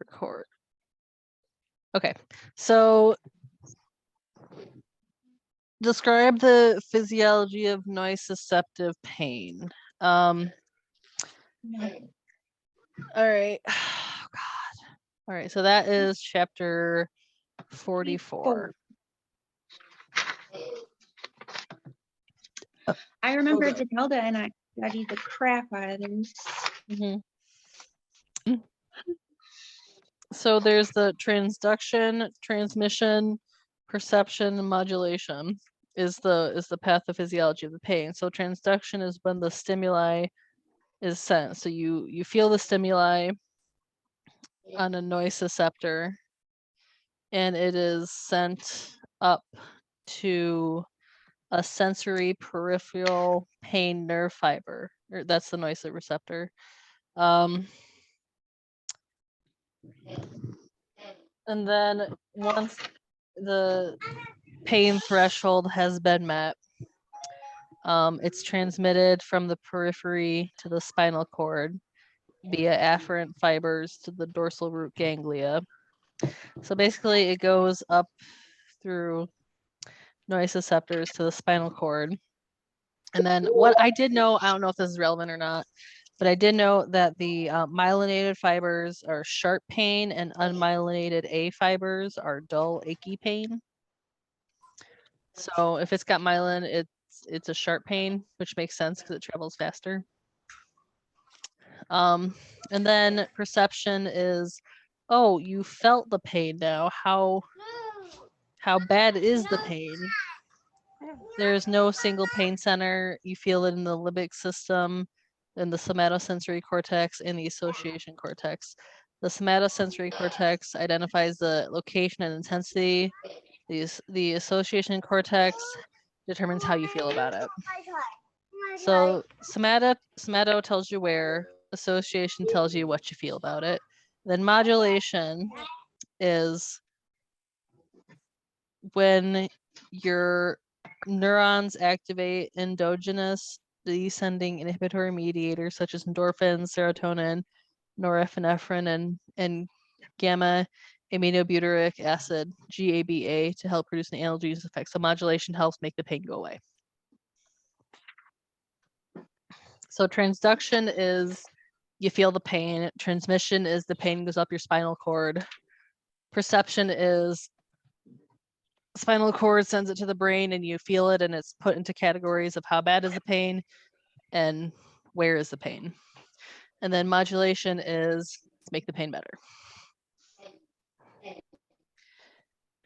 Record. Okay, so describe the physiology of nociceptive pain. All right. Oh, God. All right, so that is chapter 44. I remember Zelda and I studied the crap out of this. Mm-hmm. So there's the transduction, transmission, perception, and modulation is the pathophysiology of the pain. So transduction is when the stimuli is sent. So you feel the stimuli on a nociceptor, and it is sent up to a sensory peripheral pain nerve fiber. That's the nociceptor. And then once the pain threshold has been met, it's transmitted from the periphery to the spinal cord via afferent fibers to the dorsal root ganglia. So basically it goes up through nociceptors to the spinal cord. And then what I did know, I don't know if this is relevant or not, but I did know that the myelinated fibers are sharp pain and unmyelinated A fibers are dull, achy pain. So if it's got myelin, it's a sharp pain, which makes sense because it travels faster. And then perception is, oh, you felt the pain now. How bad is the pain? There's no single pain center. You feel it in the limbic system, in the somatosensory cortex, and the association cortex. The somatosensory cortex identifies the location and intensity. The association cortex determines how you feel about it. So somato tells you where, association tells you what you feel about it. Then modulation is when your neurons activate endogenous descending inhibitory mediators such as endorphins, serotonin, norepinephrine, and gamma aminobutyric acid, GABA, to help produce an analgesic effect. So modulation helps make the pain go away. So transduction is you feel the pain. Transmission is the pain goes up your spinal cord. Perception is spinal cord sends it to the brain and you feel it, and it's put into categories of how bad is the pain and where is the pain. And then modulation is to make the pain better.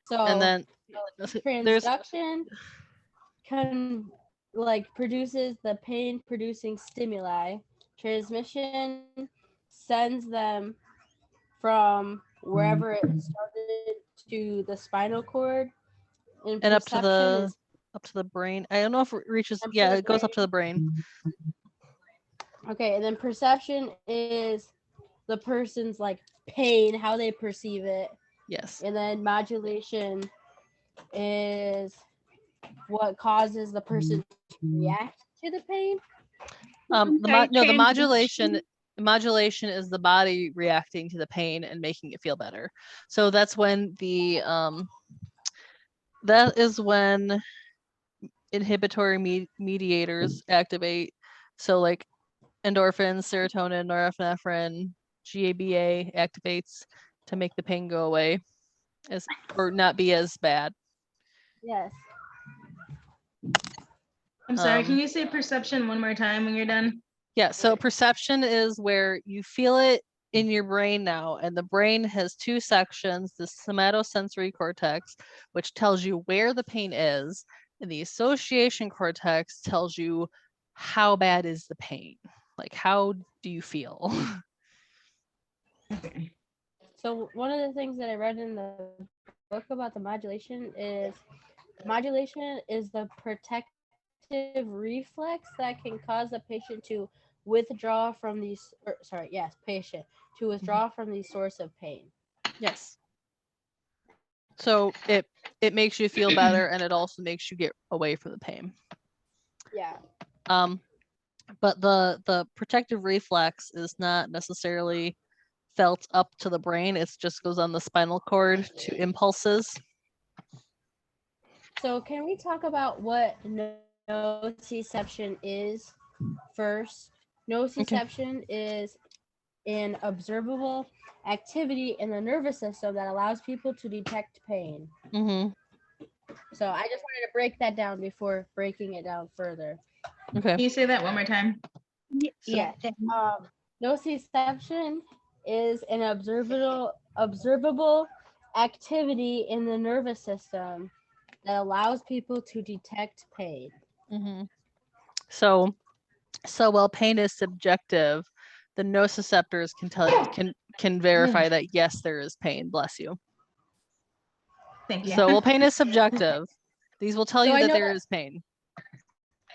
So and then transduction produces the pain producing stimuli. Transmission sends them from wherever it started to the spinal cord, and up to the brain. I don't know if it reaches. Yeah, it goes up to the brain. Okay, and then perception is the person's like pain, how they perceive it. Yes. And then modulation is what causes the person to react to the pain. The modulation is the body reacting to the pain and making it feel better. So that's when that is when inhibitory mediators activate. So like endorphins, serotonin, norepinephrine, GABA activates to make the pain go away or not be as bad. Yes. I'm sorry, can you say perception one more time when you're done? Yeah, so perception is where you feel it in your brain now, and the brain has two sections, the somatosensory cortex, which tells you where the pain is, and the association cortex tells you how bad is the pain, like how do you feel. Okay. So one of the things that I read in the book about the modulation is the protective reflex that can cause the patient to withdraw from these withdraw from the source of pain. Yes. So it makes you feel better, and it also makes you get away from the pain. Yeah. But the protective reflex is not necessarily felt up to the brain. It just goes on the spinal cord to impulses. So can we talk about what nociception is first? Nociception is an observable activity in the nervous system that allows people to detect pain. Mm-hmm. So I just wanted to break that down before breaking it down further. Okay. Can you say that one more time? Yeah. Nociception is an observable activity in the nervous system that allows people to detect pain. Mm-hmm. So while pain is subjective, the nociceptors can verify that yes, there is pain. Bless you. Thank you. So while pain is subjective, these will tell So you I that know there that- is pain.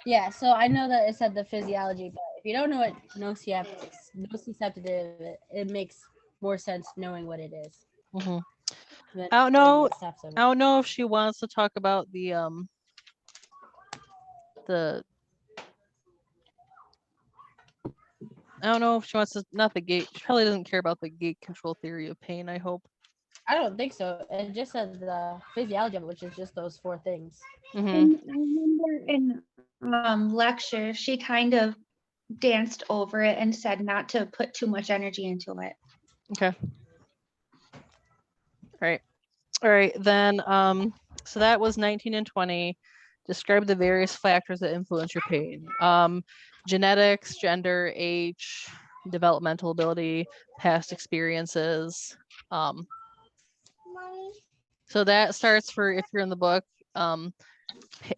Yeah, so I know that it said the physiology, but if you don't know what nociceptive is, it makes more sense knowing what it is. Mm-hmm. than I don't know. the steps of it. I don't know if she wants to talk about the I don't know if she wants to, not the gate. She probably doesn't care about the gate control theory of pain, I hope. I don't think so. It just says the physiology of it, which is just those 4 things. Mm-hmm. And I remember in lecture, she kind of danced over it and said not to put too much energy into it. Okay. All right. Then, so that was 19 and 20. Describe the various factors that influence your pain. Genetics, gender, age, developmental ability, past experiences. So that starts for, if you're in the book,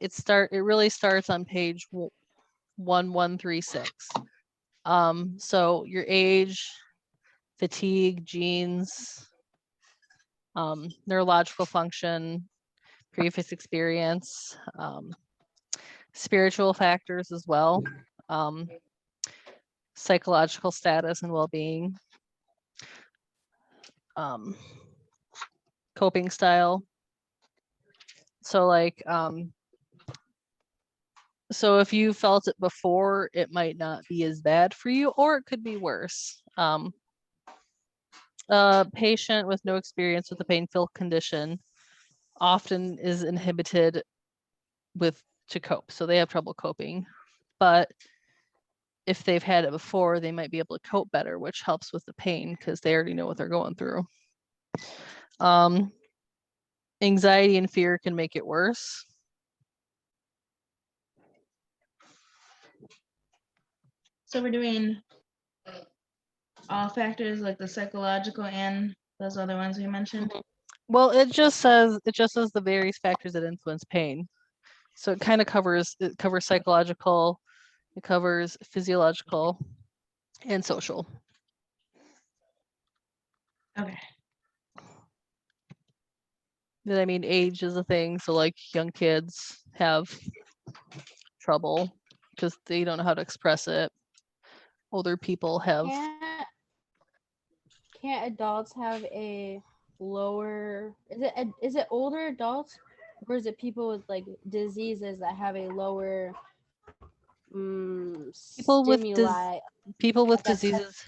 it really starts on page 1136. So your age, fatigue, genes, neurological function, previous experience, spiritual factors as well, psychological status and well-being, coping style. So like, so if you felt it before, it might not be as bad for you, or it could be worse. A patient with no experience with a painful condition often is inhibited to cope. So they have trouble coping. But if they've had it before, they might be able to cope better, which helps with the pain because they already know what they're going through. Anxiety and fear can make it worse. So we're doing all factors like the psychological and those other ones we mentioned. Well, it just says the various factors that influence pain. So it kind of covers psychological, it covers physiological and social. Okay. Then I mean age is a thing. So like young kids have trouble because they don't know how to express it. Older people have Can't adults have a lower? Is it older adults, or is it people with like diseases that have a lower stimuli? People with diseases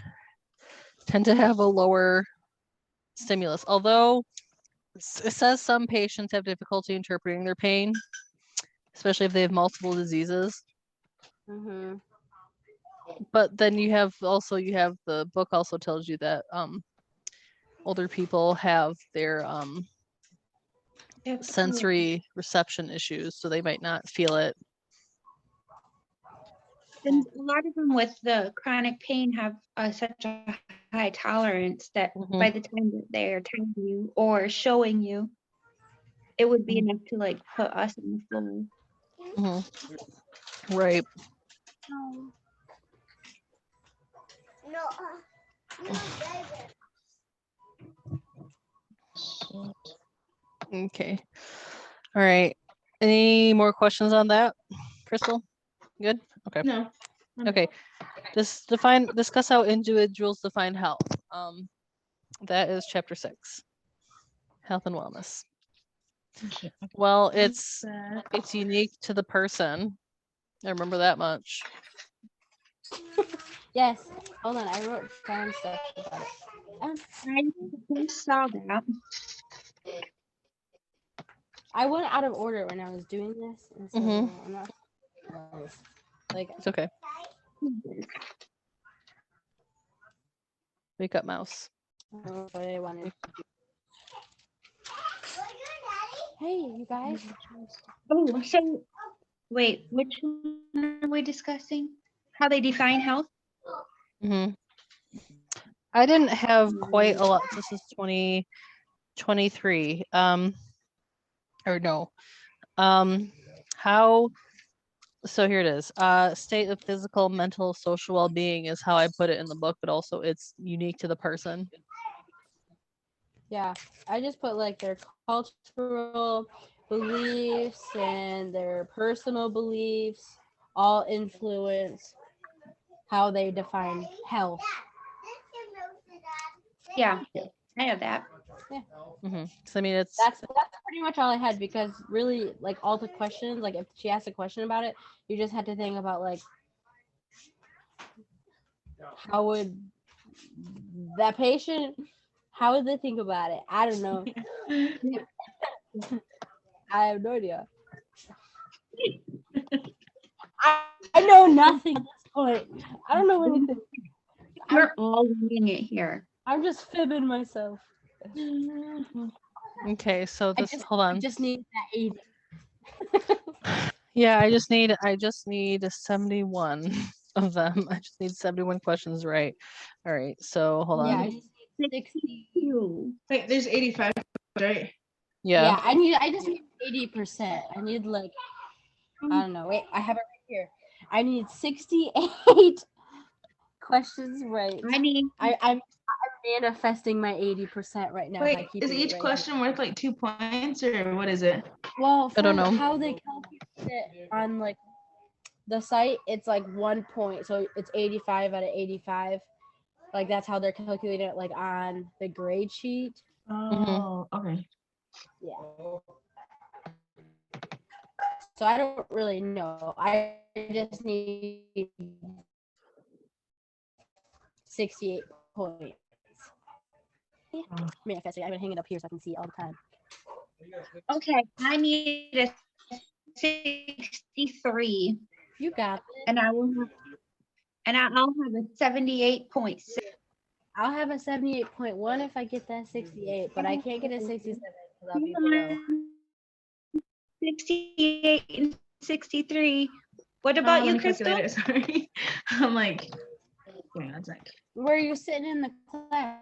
tend to have a lower stimulus. Although it says some patients have difficulty interpreting their pain, especially if they have multiple diseases. Mm-hmm. But then you have the book also tells you that older people have their sensory reception issues, so they might not feel it. And a lot of them with the chronic pain have such a high tolerance that by the time that they're telling you or showing you, it would be enough to like put us in the floor. Right. Okay. All right. Any more questions on that, Crystal? Good? Okay. No. Okay. Just discuss how individuals define health. That is chapter 6. Health and wellness. Well, it's unique to the person. I remember that much. Yes. Hold on, I wrote down stuff about it. I just saw that. I went out of order when I was doing this, and so Mhm. I'm not like It's okay. Wake up, mouse. what I wanted. Hey, you guys. Oh, so wait, which one are we discussing? How they define health? Hmm. I didn't have quite a lot. This is 2023. Or no. How? So here it is. State of physical, mental, social well-being is how I put it in the book, but also it's unique to the person. Yeah, I just put like their cultural beliefs and their personal beliefs all influence how they define health. Yeah, I have that. So I mean, it's That's pretty much all I had, because really, like, all the questions, like if she asked a question about it, you just had to think about like how would that patient, how would they think about it? I don't know. I have no idea. I know nothing at this point. I don't know anything. We're all winging it here. I'm just fibbing myself. okay. So this, hold I on. just need that 80. Yeah, I just need 71 of them. I just need 71 questions right. All right. So hold Yeah, on. I just need 60. Wait, there's 85, right? Yeah. Yeah, I just need 80%. I need like, I don't know. Wait, I have it right here. I need 68 questions right. I'm manifesting my 80% right now. by Wait, keeping is it each right question worth like 2 points or what is it? here. Well, I don't for know. how they calculate it on like the site, it's like 1 point, so it's 85 out of 85. Like that's how they're calculating it, like on the grade sheet. Oh, okay. Yeah. So I don't really know. I just need 68 points. Manifesting. I'm gonna hang it up here so I can see it all the time. Okay, I need a 63, You got it. and I'll have a 78.6. I'll have a 78.1 if I get that 68, but I can't get a 67 because I'll be below. 68 and 63. What Oh, about let you, me Crystal? calculate it, sorry. I'm like, wait one sec. Where are you sitting in the class?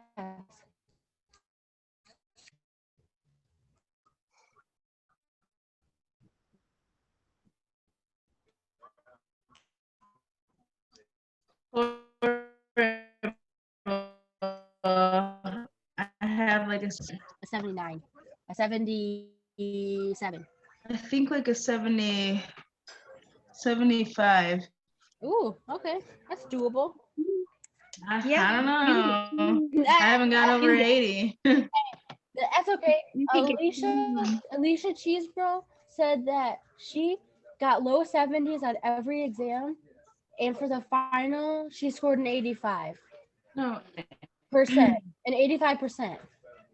I have like a, A 79. A 77. I think like a 70, 75. Ooh, okay. That's doable. I don't know. I That- haven't got over 80. That's okay. You can get Alicia Cheesebro said that she got low 70s on every exam, and for the final, she scored an 85%, No, an 85%.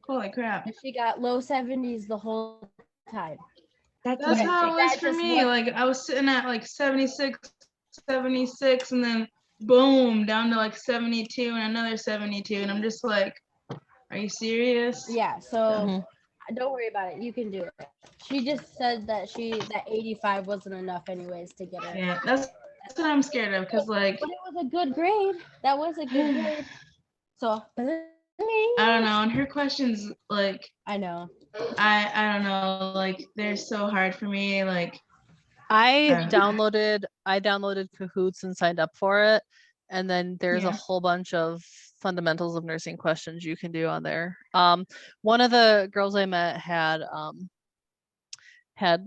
holy crap. And she got low 70s the whole time. That's That's amazing. how it was That for just me. was- Like I was sitting at like 76, 76, and then boom, down to like 72 and another 72. And I'm just like, are you serious? Yeah, so Mhm. don't worry about it. You can do it. She just said that that 85 wasn't enough anyways to get her. Yeah, that's what I'm scared of. Cause like, But it was a good grade. That was a good grade. So I don't know. And her questions, like, I know. I don't know. Like, they're so hard for me. Like, I downloaded Cahoots and signed up for it. And then there's a Yeah. whole bunch of fundamentals of nursing questions you can do on there. One of the girls I met had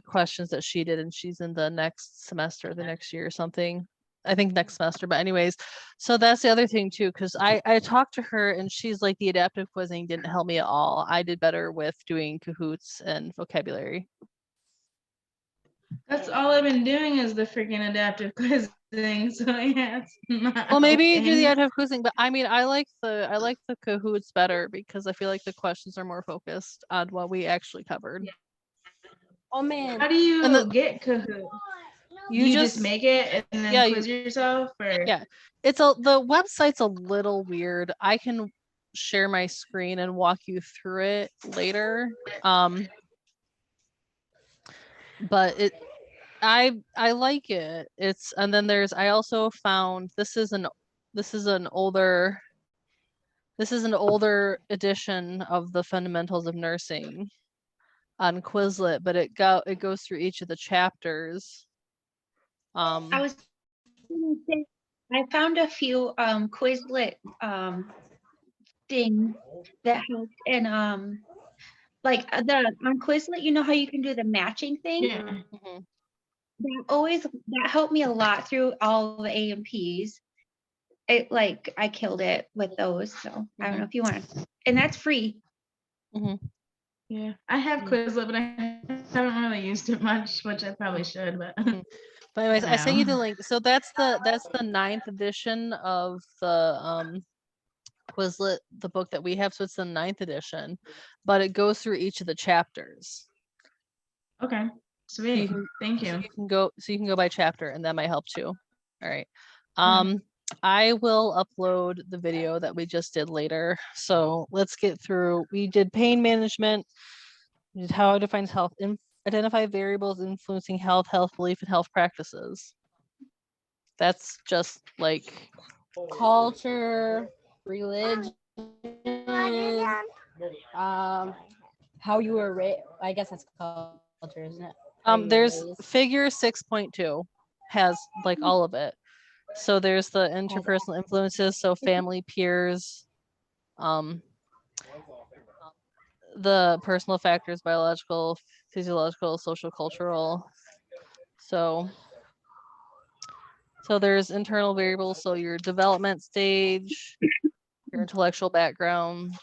questions that she did, and she's in the next semester, the next year or something. I think next semester, but anyways, so that's the other thing too, because I talked to her and she's like, the adaptive quizzing didn't help me at all. I did better with doing Cahoots and vocabulary. That's all I've been doing is the freaking adaptive quizzing. So yeah, it's not Well, maybe you do the helping. adaptive quizzing, but I mean, I like the Kahoots better because I feel like the questions are more focused on what we actually covered. Oh man. How do you And the- get Kahoot? You You just make it and then yeah, quiz yourself, or yeah. The website's a little weird. I can share my screen and walk you through it later. But I like it. It's and then I also found this is an older edition of the fundamentals of nursing on Quizlet, but it goes through each of the chapters. I was gonna say, I found a few Quizlet things that helped, and like on Quizlet, you know how you can do the matching thing? yeah. Mhm. That helped me a lot through all the AMPs. I killed it with those. So I don't know if you want to, and that's free. Yeah, I have Quizlet, but I haven't really used it much, which I probably should. But But anyways, I sent you the No. link. So that's the 9th edition of the Quizlet, the book that we have. So it's the 9th edition, but it goes through each of the chapters. Okay, So sweet. can, Thank so you. you can go by chapter, and that might help too. All right. Okay. I will upload the video that we just did later. So let's get through. We did pain management. We did how it defines health. Identify variables influencing health belief, and health practices. That's just like Culture, religion, how you were raised. I guess that's culture, isn't it? How you were there's raised. figure 6.2 has like all of it. So there's the interpersonal influences, so family, peers, the personal factors, biological, physiological, social, cultural. So there's internal variables, so your development stage, your intellectual background,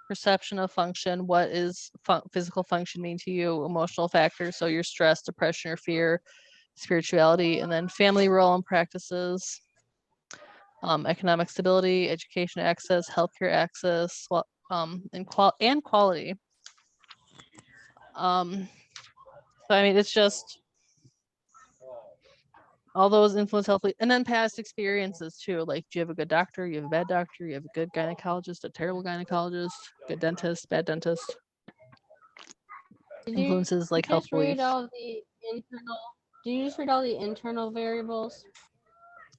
perception of function, what is physical function mean to you, emotional factors, so your stress, depression, or fear, spirituality, and then family role and practices, economic stability, education access, healthcare access, and quality. So I mean, it's just all those influence healthily, and then past experiences too. Like, do you have a good doctor? You have a bad doctor? You have a good gynecologist, a terrible gynecologist, good dentist, bad dentist. Influences like health beliefs. Do you just read all the internal variables?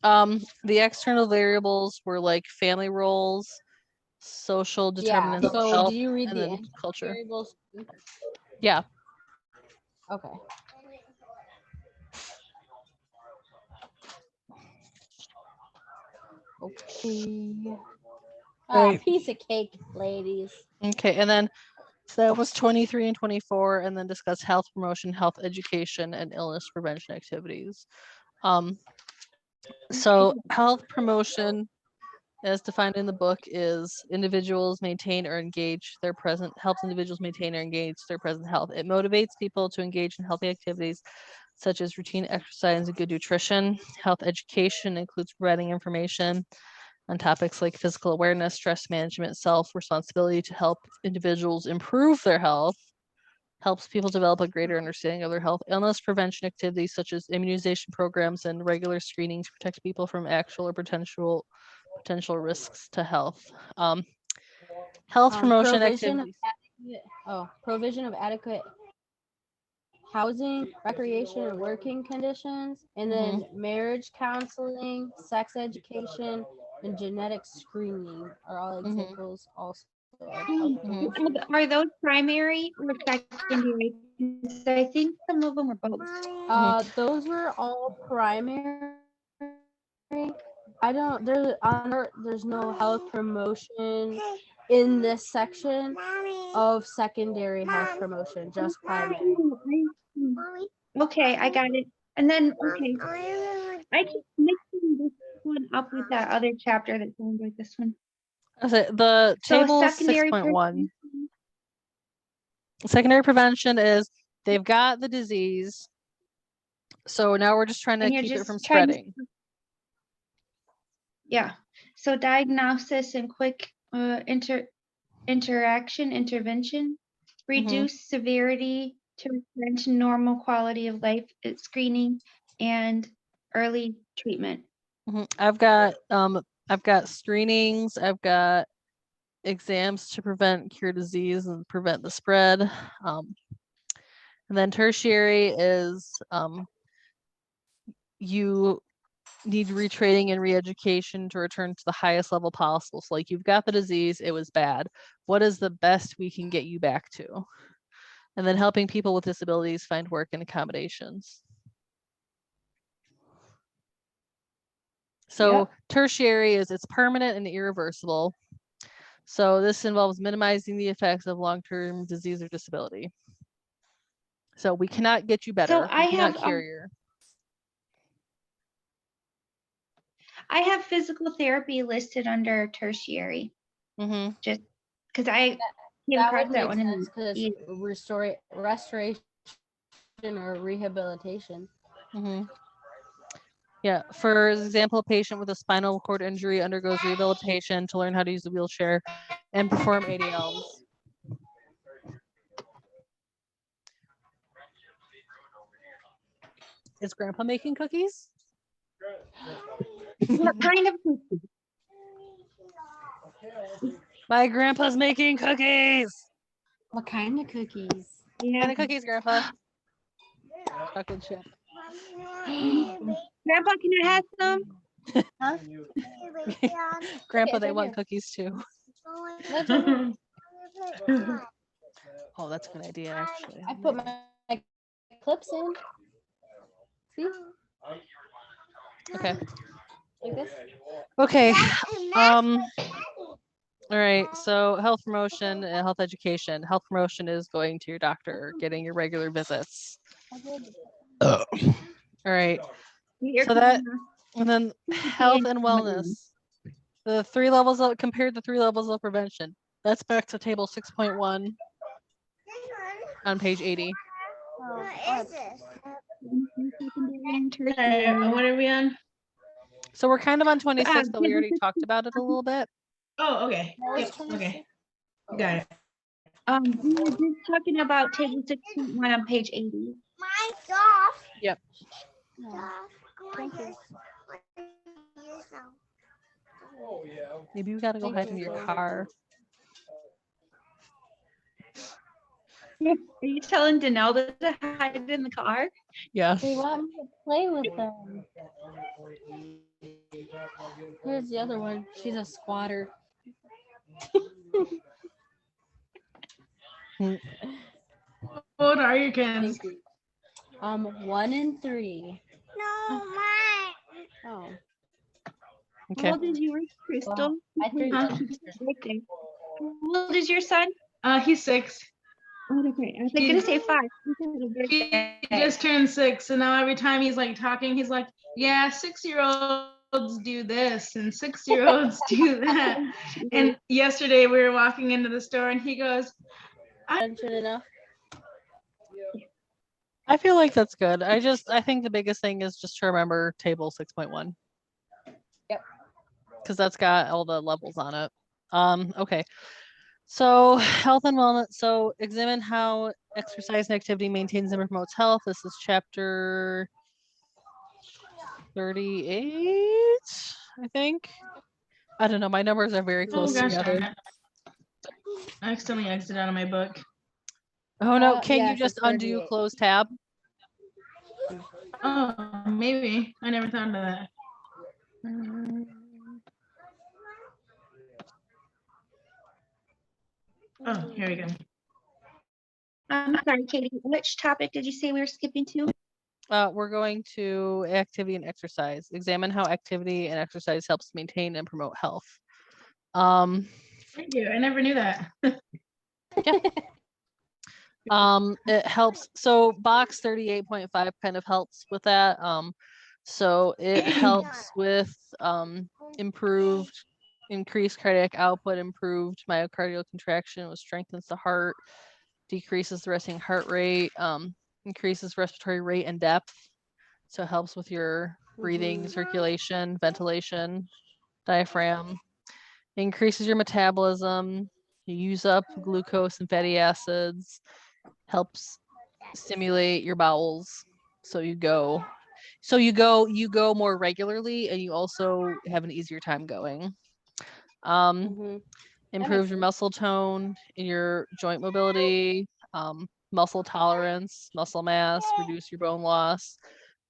The external variables were like family roles, social determinants of So health, do you read and the then internal culture. variables? Yeah. Okay. Okay. Right. Piece of cake, ladies. Okay, and then so that was 23 and 24, and then discuss health promotion, health education, and illness prevention activities. So health promotion, as defined in the book, is individuals maintain or engage their present helps individuals maintain or engage their present health. It motivates people to engage in healthy activities such as routine exercise and good nutrition. Health education includes providing information on topics like physical awareness, stress management, self-responsibility to help individuals improve their health, helps people develop a greater understanding of their health, illness prevention activities such as immunization programs and regular screenings to protect people from actual or potential risks to health. Health promotion activities. Provision of adequate housing, recreation, and working conditions, and then marriage counseling, sex education, and genetic screening are all examples also. Are those primary or secondary? 'Cause I think some of them are both. Those were all primary. There's no health promotion in this section of secondary health promotion, just primary. Okay, I got it. And then I keep mixing this one up with that other chapter that sounds like this one. The So table is secondary 6.1. Secondary prevention is they've got the disease. So now we're just trying to And you're keep it just from trying to- spreading. Yeah. So diagnosis and quick intervention, reduce severity to return to normal quality of life, screening, and early treatment. I've got screenings, I've got exams to prevent, cure disease, and prevent the spread. And then tertiary is you need retraining and re-education to return to the highest level possible. So like you've got the disease, it was bad. What is the best we can get you back to? And then helping people with disabilities find work and accommodations. So tertiary is it's permanent and irreversible. So this involves minimizing the effects of long-term disease or disability. So we cannot get you better. I we cannot have, cure you. I have physical therapy listed under tertiary, just because I came across that one in because restoration or rehabilitation. Yeah, for example, a patient with a spinal cord injury undergoes rehabilitation to learn how to use a wheelchair and perform ADLs. Is Grandpa making cookies? What kind of cookies? My grandpa's making cookies. What kind of cookies? What kind of cookies, Grandpa? Chocolate chip. Grandpa, can I have some? Huh? Grandpa, Okay, they right want here. cookies too. That's right here. Oh, that's a good idea, actually. I put my clips in. See? Okay. Like this. Okay. All right. So health promotion and health education. Health promotion is going to your doctor, getting your regular visits. All right. So that, and then health and wellness. The 3 levels of compared to 3 levels of prevention. That's back to table 6.1 on page 80. What is this? What are we on? So we're kind of on 26, but we already talked about it a little bit. Oh, okay. Yep. Okay. Got it. We were just talking about table 6.1 on page 80. My stuff. Yep. Thank you. Maybe we gotta go hide in your car. Are you telling Danelle to hide in the car? Yeah. They want me to play with them. Here's the other one. She's a squatter. How old are your kids? Thank you. 1 and 3. No, mine. Oh. Okay. How old is yours, Crystal? I think Huh? Right there. How old is your son? He's 6. Oh, okay. I was like, gonna say 5. He just turned 6, so now every time he's like talking, he's like, "Yeah, 6-year-olds do this and 6-year-olds do that." And yesterday we were walking into the store, and he goes, Attention enough. I feel like that's good. I think the biggest thing is just to remember table 6.1. Yep. Because that's got all the levels on it. Okay. So health and wellness. So examine how exercise and activity maintains and promotes health. This is chapter 38, I think. I don't know. My numbers are very "Oh close gosh together. darn it! I accidentally exited out of my book." Oh no, can yeah, you just it's undo 38. close tab? Oh, maybe. I never thought of that. Oh, here we go. I'm sorry, Katie. Which topic did you say we were skipping to? We're going to activity and exercise. Examine how activity and exercise helps maintain and promote health. Thank you. I never knew that. It helps. So box 38.5 kind of helps with that. So it helps with increased cardiac output, improved myocardial contraction, which strengthens the heart, decreases the resting heart rate, increases respiratory rate and depth. So it helps with your breathing, circulation, ventilation, diaphragm. Increases your metabolism. You use up glucose and fatty acids. Helps stimulate your bowels. So you go more regularly, and you also have an easier time going. Improves your muscle tone and your joint mobility, muscle tolerance, muscle mass, reduce your bone loss,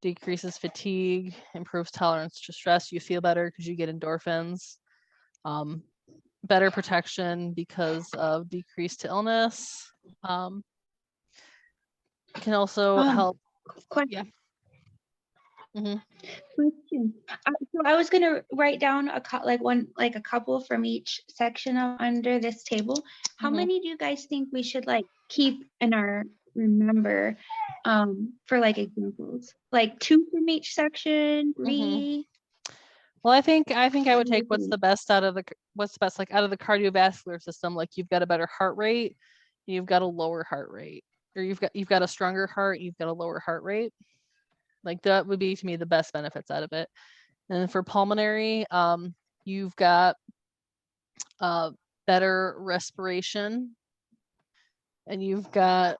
decreases fatigue, improves tolerance to stress. You feel better because you get endorphins. Better protection because of decreased illness. Can also help. Question. Mhm. Question. So I was gonna write down a couple from each section under this table. How Mhm. many do you guys think we should like keep in our remember for like examples? Like 2 from each section, 3? Well, I think I would take what's the best out of the out of the cardiovascular system. Like you've got a better heart rate, you've got a lower heart rate, or you've got a stronger heart, you've got a lower heart rate. Like that would be to me the best benefits out of it. And then for pulmonary, you've got better respiration, and you've got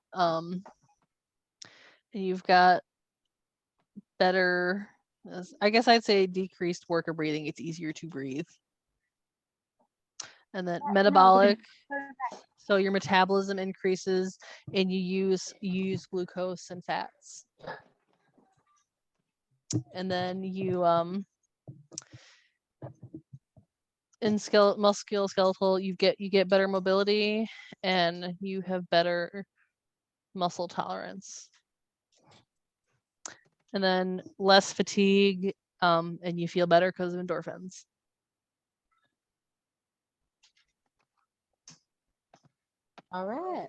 better, I guess I'd say decreased work of breathing. It's easier to breathe. And then metabolic, so your metabolism increases, and you use glucose and fats. And then you in musculoskeletal, you get better mobility, and you have better muscle tolerance. And then less fatigue, and you feel better because of endorphins. All right.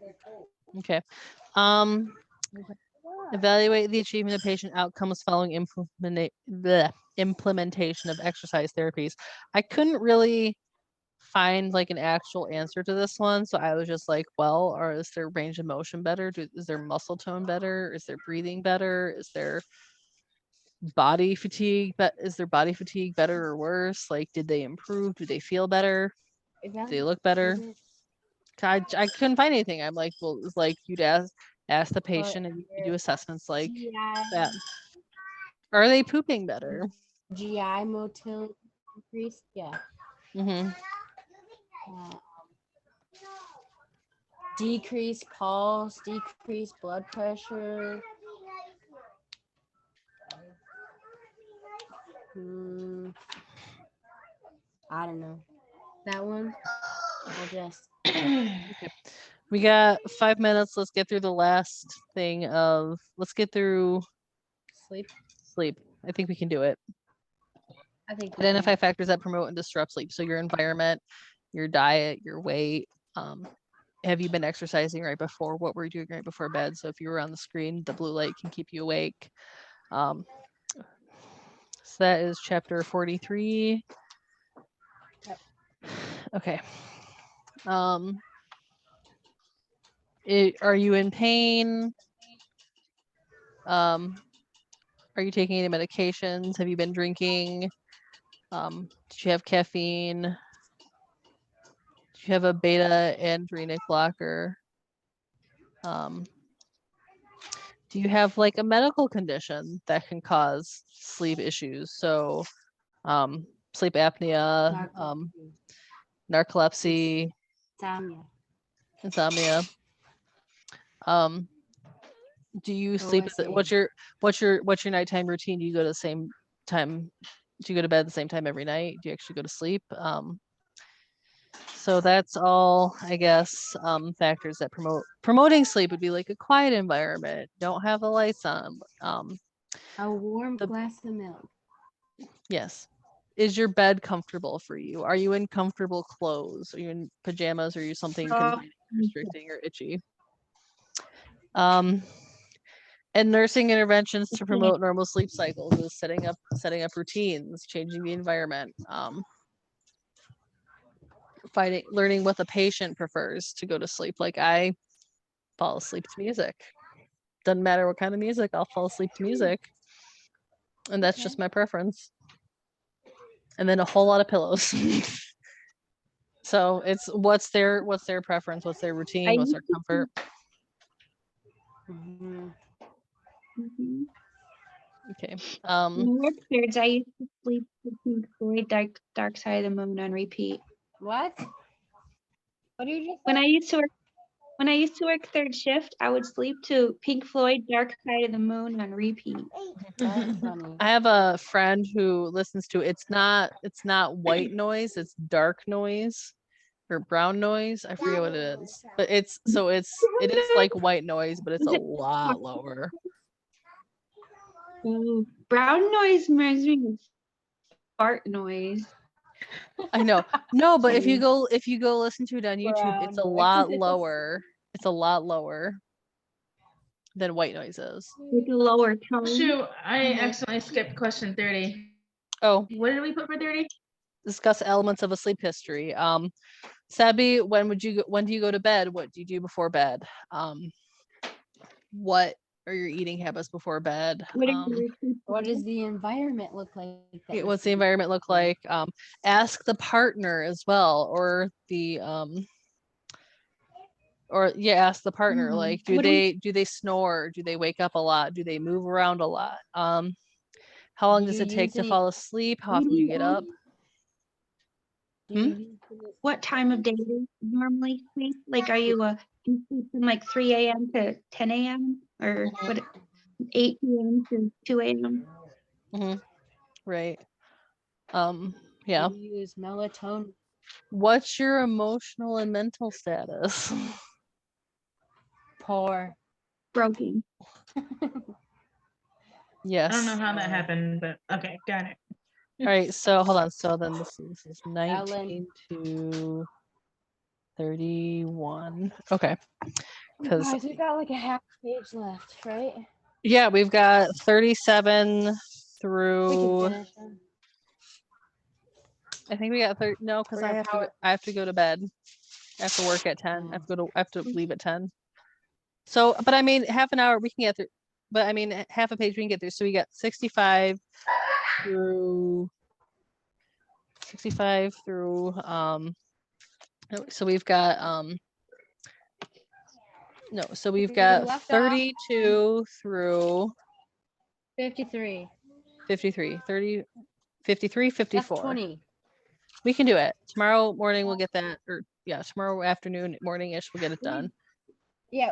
Okay. Evaluate the achievement of patient outcomes following implementation of exercise therapies. I couldn't really find like an actual answer to this one, so I was just like, well, or is their range of motion better? Is their muscle tone better? Is their breathing better? Is their body fatigue better or worse? Like, did they improve? Do they feel better? Do they look better? I couldn't find anything. I'm like, well, it's like you'd ask the patient, and you do assessments like that. Are they pooping better? GI motility increase, yeah. Decrease pulse, decrease blood pressure. I don't know. That one, I'll just. Okay. We got 5 minutes. Let's get through the last thing of, let's get through sleep. I think we can do it. I think Identify factors that promote and disrupt sleep. So your environment, your diet, your weight. Have you been exercising right before? What were you doing right before bed? So if you were on the screen, the blue light can keep you awake. So that is chapter 43. Okay. Are you in pain? Are you taking any medications? Have you been drinking? Did you have caffeine? Did you have a beta androgenic blocker? Do you have like a medical condition that can cause sleep issues? So sleep apnea, narcolepsy, insomnia. Do you sleep? What's your nighttime routine? Do you go to the same time? Do you go to bed at the same time every night? Do you actually go to sleep? So that's all, I guess, factors that promoting sleep would be like a quiet environment. Don't have the lights on. A warm glass of milk. Yes. Is your bed comfortable for you? Are you in comfortable clothes? Are you in pajamas? Or are you something restricting or itchy? And nursing interventions to promote normal sleep cycles is setting up routines, changing the environment, learning what the patient prefers to go to sleep. Like I fall asleep to music. Doesn't matter what kind of music, I'll fall asleep to music. And that's just my preference. And then a whole lot of pillows. So it's what's their preference, what's their routine, what's their comfort. Mhm. Mhm. Okay. When I worked thirds, I used to sleep to Pink Floyd, Dark Side of the Moon on repeat. What? What do you just When say? I used to work third shift, I would sleep to Pink Floyd, Dark Side of the Moon on repeat. That's funny. I have a friend who listens to it's not white noise, it's dark noise or brown noise. I forget what it is. But it is like white noise, but it's a Is it- lot lower. Oh, brown noise reminds me of fart noise. I know. No, but if you go listen to it on YouTube, it's a Brown lot noise. lower. It's a lot lower than white noise is. With a lower tone. Shoot, I Mhm. accidentally skipped question 30. Oh, What did we put for 30? discuss elements of a sleep history. Sabby, when do you go to bed? What do you do before bed? What are your eating habits before bed? What are your routines? What does the environment look like? that you What's the sleep environment look in? like? Ask the partner as well, or ask the partner, like, do What do they snore? Do they wake up a lot? Do they move around a lot? How long Do does you it take use to any- fall asleep? How What often do do you you get eat? up? Do you use any- What time of day do you normally sleep? Like, do you sleep from like 3 a.m. to 10 a.m. or Mhm. what? 8 p.m. to 2 a.m. Right. Yeah. Do you use melatonin? What's your emotional and mental status? Poor. Broken. Yes. I don't know how that happened, but okay, got it. All right, so hold on. So then this is Ellen. 19 to 31. Okay. You Because guys, we got like a half page left, right? yeah, we've got 37 We can through finish them. I think we got 30 no, because We're I gonna have to go to bed. I have to work at 10. Mm. I have to leave at 10. So, but I mean half an hour we can get through, but I mean half a page we can get through. So we got 65 through so we've got no, so we've We got left off 32 through 53. 53, 30, 53, That's 54. 20. We can do it. Tomorrow morning we'll get that, or yeah, tomorrow afternoon, morning-ish, we'll get it done.